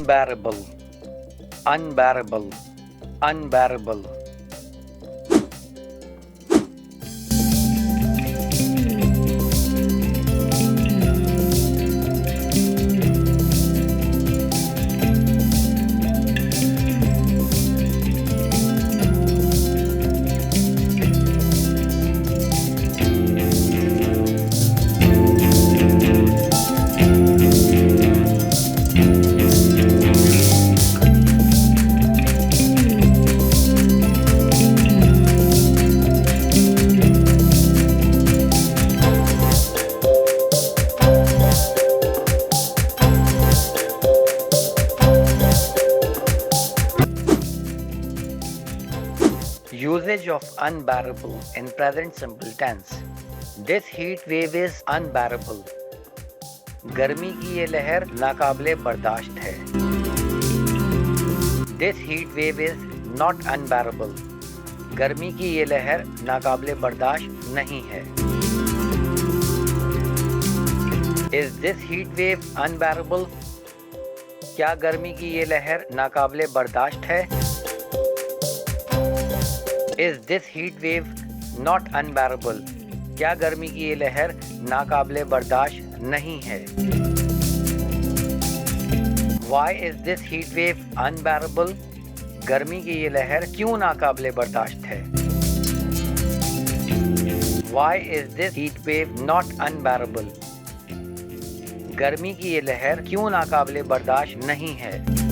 unbearable, unbearable, unbearable. Usage of unbearable in present simple tense. This heat wave is unbearable. गर्मी की ये लहर नाकाबिले बर्दाश्त है. This heat wave is not unbearable. गर्मी की ये लहर नाकाबिले बर्दाश्त नहीं है. Is this heat wave unbearable? क्या गर्मी की ये लहर नाकाबिले बर्दाश्त है? Is this heat wave not unbearable? क्या गर्मी की ये लहर नाकाबिले बर्दाश्त नहीं है? Why is this heat wave unbearable? गर्मी की ये लहर क्यों नाकाबिले बर्दाश्त है? Why is this heat wave not unbearable? गर्मी की ये लहर क्यों नाकाबिले बर्दाश्त नहीं है?